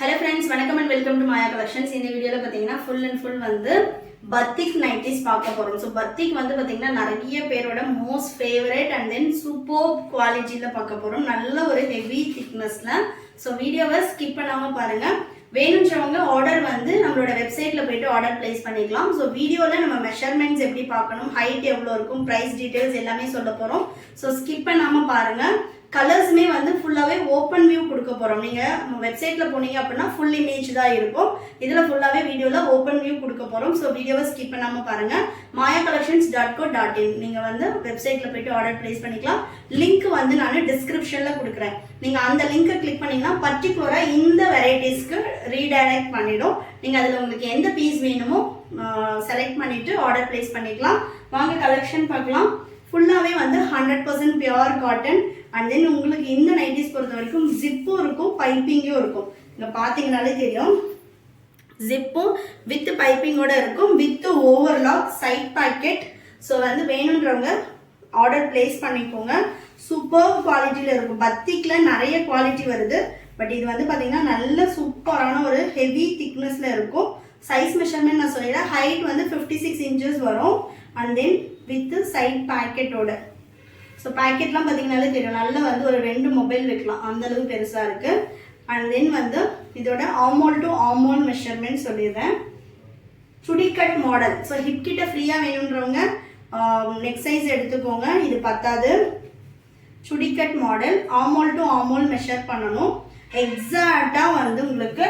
Hello friends, welcome and welcome to Maya Collections. In this video la full and full வந்து batik nighties பார்க்க போறோம். So batik வந்து பாத்தீங்கன்னா நிறைய பேரோட most favorite and then superb quality ல பார்க்க போறோம். நல்ல ஒரு heavy thicknessல. So வீடியோவை skip பண்ணாம பாருங்க. வேணும்ன்றவங்க ஆர்டர் வந்து நம்மளோட வெப்சைட்ல போய்ட்டு ஆர்டர் பிளேஸ் பண்ணிக்கலாம். சோ வீடியோல நம்ம மெஷர்மென்ட்ஸ் எப்படி பார்க்கணும், ஹைட் எவ்வளவு இருக்கும், பிரைஸ் டீடைல்ஸ் எல்லாமே சொல்ல போறோம். சோ ஸ்கிப் பண்ணாம பாருங்க. கலர்ஸ்மே வந்து ஃபுல்லாவே ஓபன் வியூ கொடுக்க போறோம். நீங்க வெப்சைட்ல போனீங்க அப்படினா ஃபுல் இமேஜ் தான் இருக்கும். இதுல ஃபுல்லாவே வீடியோல ஓபன் வியூ கொடுக்க போறோம். சோ வீடியோவை ஸ்கிப் பண்ணாம பாருங்க. mayacollections.co.in நீங்க வந்து வெப்சைட்ல போய்ட்டு ஆர்டர் பிளேஸ் பண்ணிக்கலாம். லிங்க் வந்து நான் டிஸ்கிரிப்ஷன்ல கொடுக்கிறேன். நீங்க அந்த லிங்கை கிளிக் பண்ணீங்கன்னா பர்టిక్యులரா இந்த வெரைட்டிஸ்க்கு ரீடைரக்ட் பண்ணிடும். நீங்க அதுல உங்களுக்கு எந்த பீஸ் வேணுமோ செலக்ட் பண்ணிட்டு ஆர்டர் பிளேஸ் பண்ணிக்கலாம். வாங்க கலெக்ஷன் பார்க்கலாம். ஃபுல்லாவே வந்து 100% பியூர் காட்டன் and then உங்களுக்கு இந்த நைட்டிஸ் பொறுத்த வரைக்கும் ஜிப்பும் இருக்கும், பைப்பிங்கும் இருக்கும். இங்க பாத்தீங்கனாலே தெரியும். ஜிப்பும் வித் பைப்பிங்கோட இருக்கும், with overlock side pocket. So வந்து வேணும்ன்றவங்க ஆர்டர் பிளேஸ் பண்ணிக்கோங்க. சூப்பர் குவாலிட்டில இருக்கும். பத்திக்ல நிறைய குவாலிட்டி வருது. பட் இது வந்து பாத்தீங்கன்னா நல்ல சூப்பரான ஒரு ஹெவி திக்னஸ்ல இருக்கும். சைஸ் மெஷர்மென்ட் நான் சொல்லிடுறேன். ஹைட் வந்து 56 inches வரும் and then with side packet ஓட. சோ பாக்கெட்லாம் பாத்தீங்கனாலே தெரியும். நல்ல வந்து ஒரு 2 மொபைல் வைக்கலாம், அந்த அளவுக்கு பெருசா இருக்கு. and then வந்து இதோட ஆர்மோல் டு ஆர்மோல் மெஷர்மென்ட் சொல்லிடுறேன். சுடி கட் மாடல். சோ ஹிப் கிட்ட ஃப்ரீயா வேணும்ன்றவங்க நெக் சைஸ் எடுத்துக்கோங்க. இது பத்தாது. சுடி cut model armhole to armhole measure பண்ணனும். எக்ஸாக்ட்டா வந்து உங்களுக்கு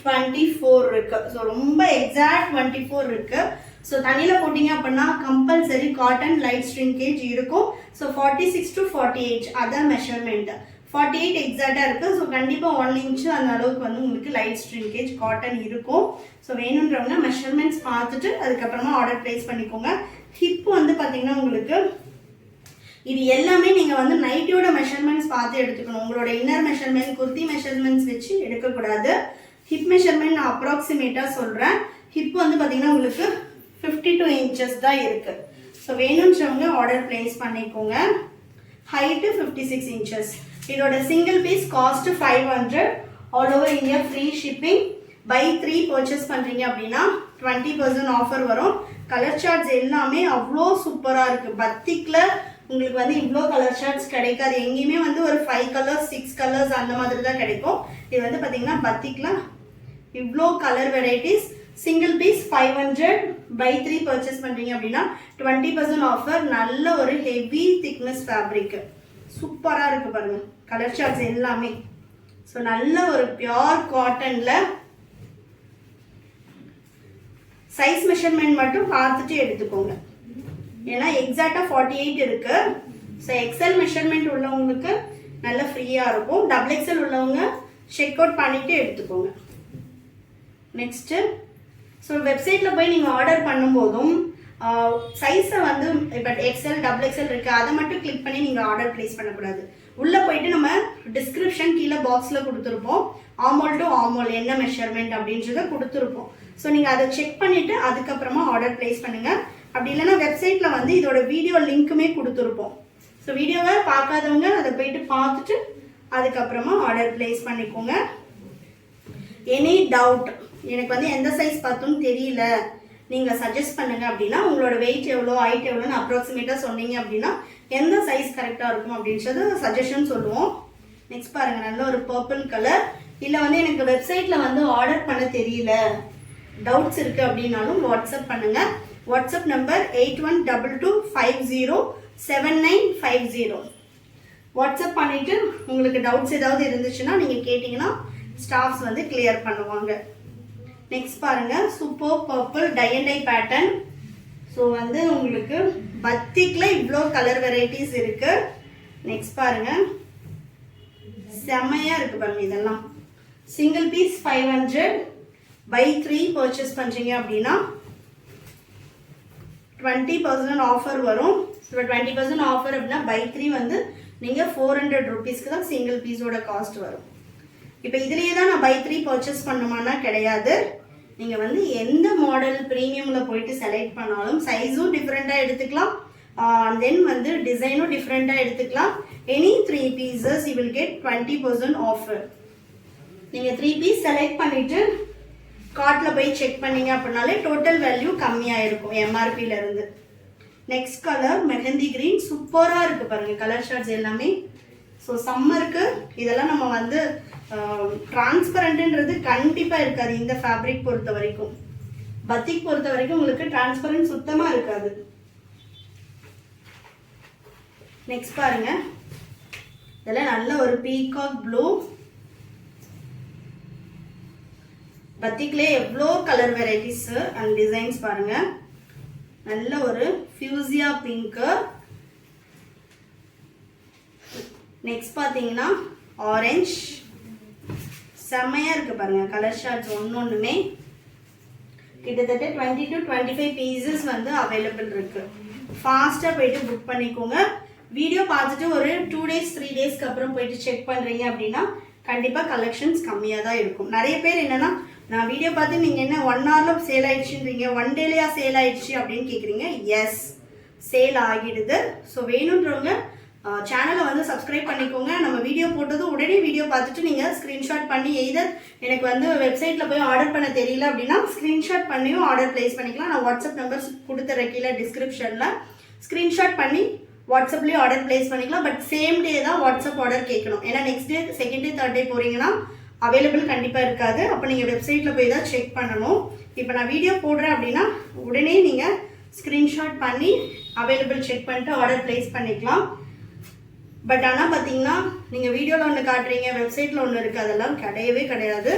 24 இருக்கு. சோ ரொம்ப எக்ஸாக்ட் 24 இருக்கு. சோ தண்ணில போடிங்க அப்படினா கம்பல்சரி காட்டன் லைட் ஷ்ரிங்கேஜ் இருக்கும். சோ 46 to 48 அதான் மெஷர்மென்ட். 48 எக்ஸாக்ட்டா இருக்கு. சோ கண்டிப்பா 1 inch அந்த அளவுக்கு வந்து உங்களுக்கு லைட் ஷ்ரிங்கேஜ் காட்டன் இருக்கும். சோ வேணும்ன்றவங்க மெஷர்மென்ட்ஸ் பார்த்துட்டு அதுக்கு அப்புறமா ஆர்டர் பிளேஸ் பண்ணிக்கோங்க. ஹிப் வந்து பாத்தீங்கன்னா உங்களுக்கு இது எல்லாமே நீங்க வந்து நைட்டியோட மெஷர்மென்ட்ஸ் பார்த்து எடுத்துக்கணும். உங்களோட இன்னர் மெஷர்மென்ட், குர்த்தி மெஷர்மென்ட்ஸ் வச்சு எடுக்க கூடாது. ஹிப் மெஷர்மென்ட் நான் அப்ராக்ஸிமேட்டா சொல்றேன். ஹிப் வந்து பாத்தீங்கன்னா உங்களுக்கு 52 inches தான் இருக்கு. சோ வேணும்ன்றவங்க ஆர்டர் பிளேஸ் பண்ணிக்கோங்க. Height 56 inches. இதோட single piece cost 500. All over India free shipping. Buy 3 purchase பண்றீங்க அப்படின்னா 20% ஆஃபர் வரும். கலர் சார்ட்ஸ் எல்லாமே அவ்வளோ சூப்பரா இருக்கு. பத்திக்ல உங்களுக்கு வந்து இவ்வளோ கலர் சார்ட்ஸ் கிடைக்காது. எங்கேயுமே வந்து ஒரு 5 கலர்ஸ் 6 கலர்ஸ் அந்த மாதிரி தான் கிடைக்கும். இது வந்து பாத்தீங்கன்னா பத்திக்ல இவ்வளோ colour varieties. Single piece 500. Buy 3 purchase பண்றீங்க அப்படின்னா 20% ஆஃபர். நல்ல ஒரு ஹெவி திக்னஸ் ஃபேப்ரிக். சூப்பரா இருக்கு பாருங்க கலர் சார்ட்ஸ் எல்லாமே. ஸோ நல்ல ஒரு பியூர் காட்டன்ல சைஸ் மெஷர்மெண்ட் மட்டும் பார்த்துட்டு எடுத்துக்கோங்க. ஏன்னா எக்ஸாக்டா 48 இருக்கு. ஸோ எக்ஸ்எல் மெஷர்மெண்ட் உள்ளவங்களுக்கு நல்ல ஃப்ரீயா இருக்கும். டபுள் எக்ஸ்எல் உள்ளவங்க செக் அவுட் பண்ணிட்டு எடுத்துக்கோங்க. நெக்ஸ்ட் ஸோ வெப்சைட்ல போய் நீங்க ஆர்டர் பண்ணும்போதும் சைஸை வந்து இப்போ எக்ஸ்எல் டபுள் எக்ஸ்எல் இருக்கு, அதை மட்டும் கிளிக் பண்ணி நீங்க ஆர்டர் பிளேஸ் பண்ணக்கூடாது. உள்ள போயிட்டு நம்ம டிஸ்கிரிப்ஷன் கீழே பாக்ஸ்ல கொடுத்துருப்போம். ஆர்மோல் டு ஆர்மோல் என்ன மெஷர்மெண்ட் அப்படின்றத கொடுத்துருப்போம். ஸோ நீங்க அதை செக் பண்ணிட்டு அதுக்கப்புறமா ஆர்டர் பிளேஸ் பண்ணுங்க. அப்படி இல்லைன்னா வெப்சைட்ல வந்து இதோட வீடியோ லிங்க்குமே கொடுத்துருப்போம். ஸோ வீடியோவை பார்க்காதவங்க அதை போயிட்டு பார்த்துட்டு அதுக்கப்புறமா ஆர்டர் பிளேஸ் பண்ணிக்கோங்க. எனி டவுட், எனக்கு வந்து எந்த சைஸ் பார்த்தும் தெரியல, நீங்க சஜஸ்ட் பண்ணுங்க அப்படின்னா உங்களோட வெயிட் எவ்வளோ, ஹைட் எவ்வளோன்னு அப்ராக்சிமேட்டா சொன்னீங்க அப்படின்னா எந்த சைஸ் கரெக்டா இருக்கும் அப்படின்றது சஜஷன் சொல்லுவோம். நெக்ஸ்ட் பாருங்க, நல்ல ஒரு பர்பிள் கலர். இல்லை வந்து எனக்கு வெப்சைட்ல வந்து ஆர்டர் பண்ண தெரியல, டவுட்ஸ் இருக்கு அப்படின்னாலும் வாட்ஸ்அப் பண்ணுங்க. WhatsApp number 8122507950. வாட்ஸ்அப் பண்ணிட்டு உங்களுக்கு டவுட்ஸ் ஏதாவது இருந்துச்சுன்னா நீங்க கேட்டீங்கன்னா ஸ்டாஃப்ஸ் வந்து கிளியர் பண்ணுவாங்க. நெக்ஸ்ட் பாருங்க, super purple tie and dye pattern. So வந்து உங்களுக்கு பத்திக்ல இவ்வளோ கலர் வெரைட்டிஸ் இருக்கு. நெக்ஸ்ட் பாருங்க, செம்மையா இருக்கு பாருங்க. இதெல்லாம் சிங்கிள் பீஸ் 500. பை 3 பர்ச்சேஸ் பண்றீங்க அப்படின்னா 20% ஆஃபர் வரும். 20% ஆஃபர் அப்படின்னா பை 3 வந்து நீங்க 400 rupeesக்கு தான் சிங்கிள் பீஸோட காஸ்ட் வரும். இப்போ இதுலயே தான் நான் பை 3 பர்ச்சேஸ் பண்ணுமானா கிடையாது. நீங்க வந்து எந்த மாடல் பிரீமியம்ல போயிட்டு செலக்ட் பண்ணாலும் சைஸும் டிஃபரெண்டா எடுத்துக்கலாம். தென் வந்து டிசைனும் டிஃபரெண்டா எடுத்துக்கலாம். Any 3 pieces you will get 20% offer. நீங்கள் 3 பீஸ் செலக்ட் பண்ணிவிட்டு கார்ட்டில் போய் செக் பண்ணீங்க அப்படின்னாலே டோட்டல் வேல்யூ கம்மியாக இருக்கும் எம்ஆர்பியிலேருந்து. Next colour mehndi green. சூப்பராக இருக்குது பாருங்கள் கலர் ஷார்ட்ஸ் எல்லாமே. ஸோ சம்மருக்கு இதெல்லாம் நம்ம வந்து டிரான்ஸ்பரண்ட்ன்றது கண்டிப்பாக இருக்காது இந்த ஃபேப்ரிக் பொறுத்த வரைக்கும். பத்திக் பொறுத்த வரைக்கும் உங்களுக்கு டிரான்ஸ்பரண்ட் சுத்தமாக இருக்காது. நெக்ஸ்ட் பாருங்க, இதெல்லாம் நல்ல ஒரு பீகாக் ப்ளூ. பத்திக்லேயே எவ்வளோ கலர் வெரைட்டிஸ் அண்ட் டிசைன்ஸ் பாருங்க. நல்ல ஒரு ஃபியூசியா பிங்க்கு. நெக்ஸ்ட் பார்த்தீங்கன்னா ஆரஞ்ச். செம்மையாக இருக்குது பாருங்கள் கலர் ஷார்ட்ஸ் ஒன்றுமே. கிட்டத்தட்ட 20 to 25 பீசஸ் வந்து அவைலபிள் இருக்குது. ஃபாஸ்ட்டாக போயிட்டு புக் பண்ணிக்கோங்க. வீடியோ பார்த்துட்டு ஒரு 2 days 3 daysக்கு அப்புறம் போயிட்டு செக் பண்ணுறீங்க அப்படின்னா கண்டிப்பாக கலெக்ஷன்ஸ் கம்மியாக தான் இருக்கும். நிறைய பேர் என்னென்னா நான் வீடியோ பார்த்து நீங்கள் என்ன 1 hourல சேல் ஆயிடுச்சுன்றீங்க, 1 dayலையா சேல் ஆயிடுச்சு அப்படின்னு கேட்குறீங்க. எஸ், சேல் ஆகிடுது. ஸோ வேணுன்றவங்க சேனலை வந்து சப்ஸ்கிரைப் பண்ணிக்கோங்க. நம்ம வீடியோ போட்டது உடனே வீடியோ பார்த்துட்டு நீங்கள் ஸ்க்ரீன்ஷாட் பண்ணி எய்தர் எனக்கு வந்து வெப்சைட்டில் போய் ஆர்டர் பண்ண தெரியல அப்படின்னா ஸ்க்ரீன்ஷாட் பண்ணியும் ஆர்டர் ப்ளேஸ் பண்ணிக்கலாம். நான் வாட்ஸ்அப் நம்பர் கொடுத்துறேன் கீழே டிஸ்கிரிப்ஷனில். ஸ்க்ரீன்ஷாட் பண்ணி வாட்ஸ்அப்லேயும் ஆர்டர் ப்ளேஸ் பண்ணிக்கலாம். பட் சேம் டே தான் வாட்ஸ்அப் ஆர்டர் கேட்கணும். ஏன்னா next day, second day, third day போகிறீங்கன்னா அவைலபிள் கண்டிப்பாக இருக்காது. அப்போ நீங்கள் வெப்சைட்டில் போய் தான் செக் பண்ணணும். இப்போ நான் வீடியோ போடுறேன் அப்படின்னா உடனே நீங்கள் ஸ்க்ரீன்ஷாட் பண்ணி அவைலபிள் செக் பண்ணிட்டு ஆர்டர் ப்ளேஸ் பண்ணிக்கலாம். பட் ஆனால் பார்த்தீங்கன்னா நீங்கள் வீடியோவில் ஒன்று காட்டுறீங்க, வெப்சைட்டில் ஒன்று இருக்குது, அதெல்லாம் கிடையவே கிடையாது.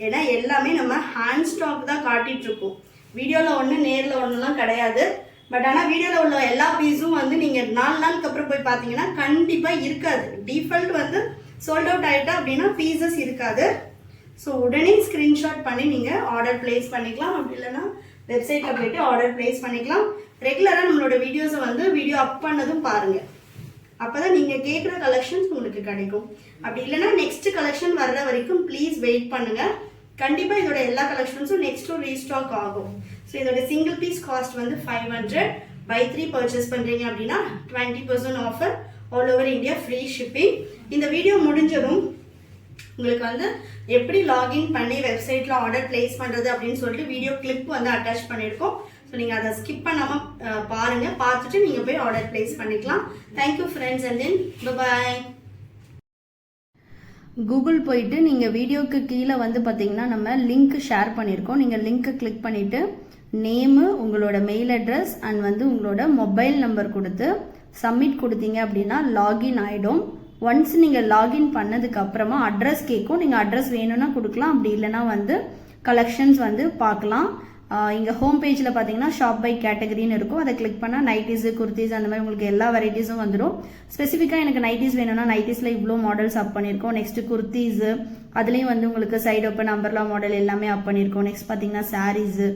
ஏன்னா எல்லாமே நம்ம ஹேண்ட் ஸ்டாக் தான் காட்டிகிட்ருக்கோம். வீடியோவில் ஒன்று நேரில் ஒன்றுலாம் கிடையாது. பட் ஆனால் வீடியோவில் உள்ள எல்லா பீஸும் வந்து நீங்கள் 4 நாளுக்கு அப்புறம் போய் பார்த்தீங்கன்னா கண்டிப்பாக இருக்காது. டிஃபால்ட் வந்து சோல்ட் அவுட் ஆகிட்டா அப்படின்னா பீசஸ் இருக்காது. ஸோ உடனே ஸ்க்ரீன்ஷாட் பண்ணி நீங்கள் ஆர்டர் ப்ளேஸ் பண்ணிக்கலாம். அப்படி இல்லைன்னா வெப்சைட்டில் போய்ட்டு ஆர்டர் ப்ளேஸ் பண்ணிக்கலாம். ரெகுலராக நம்மளோட வீடியோஸை வந்து வீடியோ அப் பண்ணதும் பாருங்கள். அப்போ தான் நீங்கள் கேட்குற கலெக்ஷன்ஸ் உங்களுக்கு கிடைக்கும். அப்படி இல்லைன்னா நெக்ஸ்ட் கலெக்ஷன் வர்ற வரைக்கும் ப்ளீஸ் வெயிட் பண்ணுங்கள். கண்டிப்பாக இதோட எல்லா கலெக்ஷன்ஸும் நெக்ஸ்ட்டும் ரீஸ்டாக் ஆகும். ஸோ இதோட சிங்கிள் பீஸ் காஸ்ட் வந்து 500. பை 3 பர்ச்சேஸ் பண்ணுறீங்க அப்படின்னா 20% offer, all over India free shipping. இந்த வீடியோ முடிஞ்சதும் உங்களுக்கு வந்து எப்படி லாகின் பண்ணி வெப்சைட்டில் ஆர்டர் ப்ளேஸ் பண்ணுறது அப்படின்னு சொல்லிட்டு வீடியோ கிளிப் வந்து அட்டாச் பண்ணியிருக்கோம். ஸோ நீங்கள் அதை ஸ்கிப் பண்ணாமல் பாருங்கள். பார்த்துட்டு நீங்கள் போய் ஆர்டர் ப்ளேஸ் பண்ணிக்கலாம். Thank you friends and then bye. Google போயிட்டு நீங்கள் வீடியோக்கு கீழே வந்து பார்த்தீங்கன்னா நம்ம லிங்க் ஷேர் பண்ணியிருக்கோம். நீங்கள் லிங்க்கை கிளிக் பண்ணிவிட்டு நேமு, உங்களோட மெயில் அட்ரஸ் அண்ட் வந்து உங்களோட மொபைல் நம்பர் கொடுத்து சப்மிட் கொடுத்தீங்க அப்படின்னா லாகின் ஆகிடும். ஒன்ஸ் நீங்கள் லாகின் பண்ணதுக்கு அப்புறமா அட்ரஸ் கேட்கும். நீங்கள் அட்ரஸ் வேணும்னா கொடுக்கலாம், அப்படி இல்லைன்னா வந்து கலெக்ஷன்ஸ் வந்து பார்க்கலாம். இங்கே ஹோம் பேஜில் பார்த்தீங்கன்னா ஷாப் பை கேட்டகரின்னு இருக்கும். அதை கிளிக் பண்ணால் நைட்டிஸு, குர்த்திஸ் அந்த மாதிரி உங்களுக்கு எல்லா வெரைட்டிஸும் வந்துடும். ஸ்பெசிஃபிக்காக எனக்கு நைட்டிஸ் வேணும்னா நைட்டிஸில் இவ்வளோ மாடல்ஸ் அப் பண்ணியிருக்கோம். நெக்ஸ்ட்டு குர்த்திஸு, அதுலேயும் வந்து உங்களுக்கு சைடு ஓப்பன் அம்பர்லா மாடல் எல்லாமே அப் பண்ணியிருக்கோம். நெக்ஸ்ட் பார்த்தீங்கன்னா சாரீஸு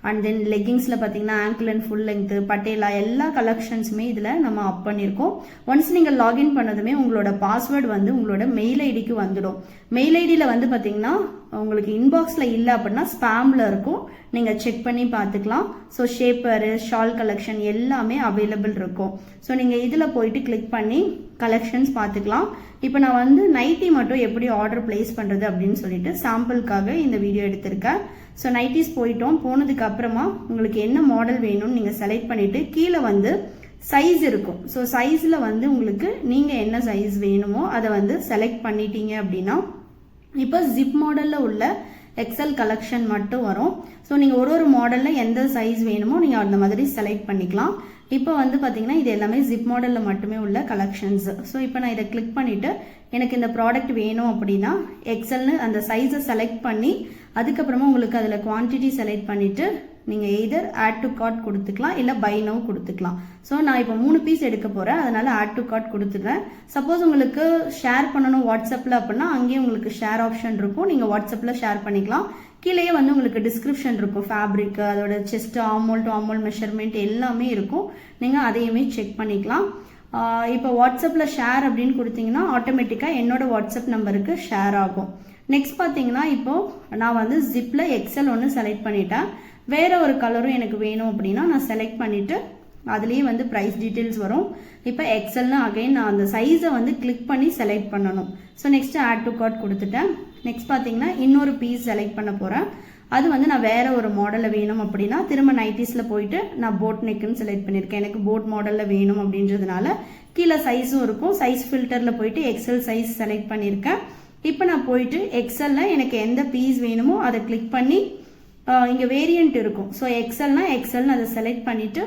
அண்ட் தென் லெகிங்ஸில் பார்த்தீங்கன்னா angle and full length, patella எல்லா கலெக்ஷன்ஸுமே இதில் நம்ம அப் பண்ணியிருக்கோம். ஒன்ஸ் நீங்கள் லாகின் பண்ணதுமே உங்களோட பாஸ்வேர்டு வந்து உங்களோட மெயில் ஐடிக்கு வந்துடும். மெயில் ஐடியில் வந்து பார்த்தீங்கன்னா உங்களுக்கு இன்பாக்ஸில் இல்லை அப்படின்னா ஸ்பேமில் இருக்கும். நீங்கள் செக் பண்ணி பார்த்துக்கலாம். ஸோ ஷேப்பரு, ஷால் கலெக்ஷன் எல்லாமே அவைலபிள் இருக்கும். ஸோ நீங்கள் இதில் போயிட்டு கிளிக் பண்ணி கலெக்ஷன்ஸ் பார்த்துக்கலாம். இப்போ நான் வந்து நைட்டி மட்டும் எப்படி ஆர்டர் பிளேஸ் பண்ணுறது அப்படின்னு சொல்லிட்டு சாம்பிளுக்காக இந்த வீடியோ எடுத்திருக்கேன். ஸோ நைட்டிஸ் போனதுக்கு அப்புறமா உங்களுக்கு என்ன மாடல் வேணும்னு நீங்கள் செலக்ட் பண்ணிவிட்டு கீழே வந்து சைஸ் இருக்கும். ஸோ சைஸில் வந்து உங்களுக்கு நீங்கள் என்ன சைஸ் வேணுமோ அதை வந்து செலக்ட் பண்ணிட்டீங்க அப்படின்னா இப்போ ஜிப் மாடலில் உள்ள எக்ஸல் கலெக்ஷன் மட்டும் வரும். ஸோ நீங்கள் ஒரு மாடலில் எந்த சைஸ் வேணுமோ நீங்கள் அந்த மாதிரி செலக்ட் பண்ணிக்கலாம். இப்போ வந்து பார்த்தீங்கன்னா இது எல்லாமே ஜிப் மாடலில் மட்டுமே உள்ள கலெக்ஷன்ஸ். ஸோ இப்போ நான் இதை கிளிக் பண்ணிவிட்டு எனக்கு இந்த ப்ராடக்ட் வேணும் அப்படின்னா எக்ஸல்னு அந்த சைஸை செலக்ட் பண்ணி அதுக்கப்புறமா உங்களுக்கு அதில் குவான்டிட்டி செலக்ட் பண்ணிவிட்டு நீங்கள் எய்தர் ஆட் டு கார்ட் கொடுத்துக்கலாம், இல்லை பை நவ் கொடுத்துக்கலாம். ஸோ நான் இப்போ 3 பீஸ் எடுக்க போகிறேன், அதனால் ஆட் டு கார்ட் கொடுத்துக்கிறேன். சப்போஸ் உங்களுக்கு ஷேர் பண்ணணும் வாட்ஸ்அப்பில் அப்படின்னா அங்கேயும் உங்களுக்கு ஷேர் ஆப்ஷன் இருக்கும். நீங்கள் வாட்ஸ்அப்பில் ஷேர் பண்ணிக்கலாம். கீழேயே வந்து உங்களுக்கு டிஸ்கிரிப்ஷன் இருக்கும், ஃபேப்ரிக், அதோட செஸ்ட், ஆமோல் டு ஆமோல் மெஷர்மெண்ட் எல்லாமே இருக்கும். நீங்கள் அதையுமே செக் பண்ணிக்கலாம். இப்போ வாட்ஸ்அப்பில் ஷேர் அப்படின்னு கொடுத்தீங்கன்னா ஆட்டோமேட்டிக்காக என்னோட வாட்ஸ்அப் நம்பருக்கு ஷேர் ஆகும். நெக்ஸ்ட் பார்த்தீங்கன்னா இப்போது நான் வந்து ஜிப்பில் எக்ஸல் ஒன்று செலக்ட் பண்ணிட்டேன். வேறு ஒரு கலரும் எனக்கு வேணும் அப்படின்னா நான் செலக்ட் பண்ணிவிட்டு அதுலேயே வந்து ப்ரைஸ் டீட்டெயில்ஸ் வரும். இப்போ எக்ஸல்னு அகைன் நான் அந்த சைஸை வந்து கிளிக் பண்ணி செலக்ட் பண்ணணும். So next add to cart கொடுத்துட்டேன். நெக்ஸ்ட் பார்த்தீங்கன்னா இன்னொரு பீஸ் செலக்ட் பண்ண போகிறேன். அது வந்து நான் வேற ஒரு மாடலில் வேணும் அப்படின்னா திரும்ப நைட்டிஸில் போயிட்டு நான் போட் நெக்குன்னு செலக்ட் பண்ணியிருக்கேன். எனக்கு போட் மாடலில் வேணும் அப்படின்றதுனால கீழே சைஸும் இருக்கும். சைஸ் ஃபில்டரில் போயிட்டு எக்ஸல் சைஸ் செலக்ட் பண்ணியிருக்கேன். இப்போ நான் போயிட்டு எக்ஸலில் எனக்கு எந்த பீஸ் வேணுமோ அதை கிளிக் பண்ணி இங்கே வேரியண்ட் இருக்கும். ஸோ எக்ஸல்னா எக்ஸல்னு அதை செலக்ட் பண்ணிவிட்டு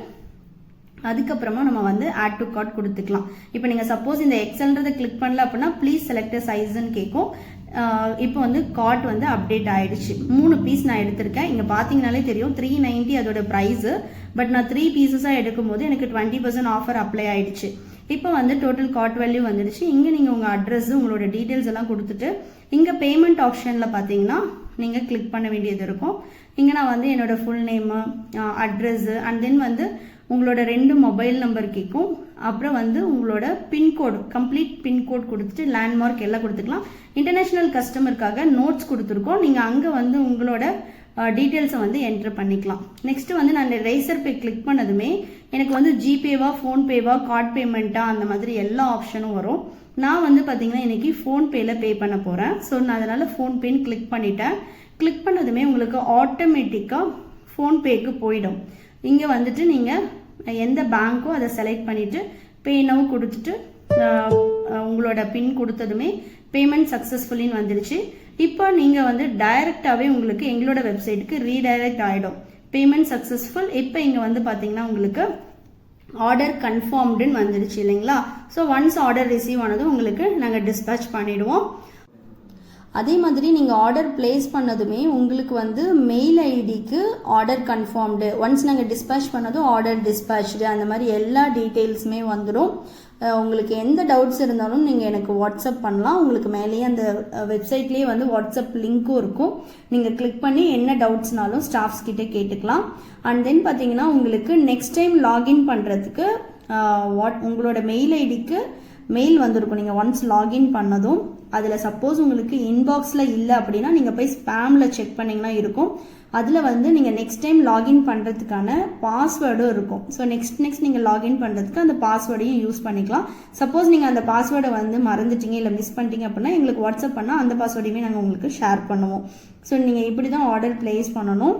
அதுக்கப்புறமா நம்ம வந்து ஆட் டு கார்ட் கொடுத்துக்கலாம். இப்போ நீங்கள் சப்போஸ் இந்த எக்ஸல்ன்றதை கிளிக் பண்ணல அப்படின்னா ப்ளீஸ் செலக்ட் சைஸ்ன்னு கேட்கும். இப்போ வந்து கார்ட் வந்து அப்டேட் ஆயிடுச்சு. 3 பீஸ் நான் எடுத்திருக்கேன். இங்கே பார்த்தீங்கனாலே தெரியும் 390 அதோட ப்ரைஸு. பட் நான் 3 பீசஸாக எடுக்கும்போது எனக்கு 20% ஆஃபர் அப்ளை ஆயிடுச்சு. இப்போ வந்து டோட்டல் கார்ட் வேல்யூ வந்துடுச்சு. இங்கே நீங்கள் உங்கள் அட்ரஸ் உங்களோட டீட்டெயில்ஸ் எல்லாம் கொடுத்துட்டு இங்கே பேமெண்ட் ஆப்ஷனில் பார்த்தீங்கன்னா நீங்கள் கிளிக் பண்ண வேண்டியது இருக்கும். இங்கே நான் வந்து என்னோட full name, address and then வந்து உங்களோட 2 மொபைல் நம்பர் கேட்கும். அப்புறம் வந்து உங்களோட பின்கோடு, கம்ப்ளீட் பின்கோட் கொடுத்துட்டு லேண்ட்மார்க் எல்லாம் கொடுத்துக்கலாம். இன்டர்நேஷ்னல் கஸ்டமருக்காக நோட்ஸ் கொடுத்துருக்கோம். நீங்கள் அங்கே வந்து உங்களோட டீட்டெயில்ஸை வந்து என்ட்ரு பண்ணிக்கலாம். நெக்ஸ்ட் வந்து நான் ரேசர் பே கிளிக் பண்ணதுமே எனக்கு வந்து ஜிபேவா, ஃபோன்பேவா, கார்ட் பேமெண்ட்டா அந்த மாதிரி எல்லா ஆப்ஷனும் வரும். நான் வந்து பார்த்தீங்கன்னா இன்னைக்கு ஃபோன்பேயில் பே பண்ண போகிறேன். ஸோ நான் அதனால் ஃபோன்பேன்னு கிளிக் பண்ணிட்டேன். கிளிக் பண்ணதுமே உங்களுக்கு ஆட்டோமேட்டிக்காக ஃபோன்பேக்கு போயிடும். இங்கே வந்துட்டு நீங்கள் எந்த பேங்க்கோ அதை செலக்ட் பண்ணிவிட்டு பே நவ் கொடுத்துட்டு உங்களோட பின் கொடுத்ததுமே பேமெண்ட் சக்ஸஸ்ஃபுல்லின்னு வந்துடுச்சு. இப்போ நீங்கள் வந்து டைரெக்டாகவே உங்களுக்கு எங்களோட வெப்சைட்டுக்கு ரீடைரக்ட் ஆகிடும். Payment successful. இப்போ இங்கே வந்து பார்த்தீங்கன்னா உங்களுக்கு ஆர்டர் கன்ஃபார்ம்டுன்னு வந்துடுச்சு இல்லைங்களா? ஸோ ஒன்ஸ் ஆர்டர் ரிசீவ் ஆனதும் உங்களுக்கு நாங்கள் டிஸ்பேச் பண்ணிவிடுவோம். அதே மாதிரி நீங்கள் ஆர்டர் பிளேஸ் பண்ணதுமே உங்களுக்கு வந்து மெயில் ஐடிக்கு ஆர்டர் கன்ஃபார்ம்டு, ஒன்ஸ் நாங்கள் டிஸ்பேச் பண்ணதும் ஆர்டர் டிஸ்பேச்டு, அந்த மாதிரி எல்லா டீட்டெயில்ஸுமே வந்துடும். உங்களுக்கு எந்த டவுட்ஸ் இருந்தாலும் நீங்கள் எனக்கு வாட்ஸ்அப் பண்ணலாம். உங்களுக்கு மேலேயே அந்த வெப்சைட்லேயே வந்து வாட்ஸ்அப் லிங்க்கும் இருக்கும். நீங்கள் கிளிக் பண்ணி என்ன டவுட்ஸ்னாலும் ஸ்டாஃப்ஸ் கிட்டே கேட்டுக்கலாம். அண்ட் தென் பார்த்தீங்கன்னா உங்களுக்கு நெக்ஸ்ட் டைம் லாகின் பண்ணுறதுக்கு உங்களோட மெயில் ஐடிக்கு மெயில் வந்திருக்கும். நீங்கள் ஒன்ஸ் லாகின் பண்ணதும் அதில் சப்போஸ் உங்களுக்கு இன்பாக்ஸில் இல்லை அப்படின்னா நீங்கள் போய் ஸ்பேமில் செக் பண்ணிங்கன்னா இருக்கும். அதில் வந்து நீங்கள் நெக்ஸ்ட் டைம் லாகின் பண்ணுறதுக்கான பாஸ்வேர்டும் இருக்கும். ஸோ நெக்ஸ்ட் நீங்கள் லாகின் பண்ணுறதுக்கு அந்த பாஸ்வேர்டையும் யூஸ் பண்ணிக்கலாம். சப்போஸ் நீங்கள் அந்த பாஸ்வேர்டை வந்து மறந்துட்டீங்க இல்லை மிஸ் பண்ணிட்டீங்க அப்படின்னா எங்களுக்கு வாட்ஸ்அப் பண்ணால் அந்த பாஸ்வேர்டையுமே நாங்கள் உங்களுக்கு ஷேர் பண்ணுவோம். ஸோ நீங்கள் இப்படி தான் ஆர்டர் பிளேஸ் பண்ணணும்.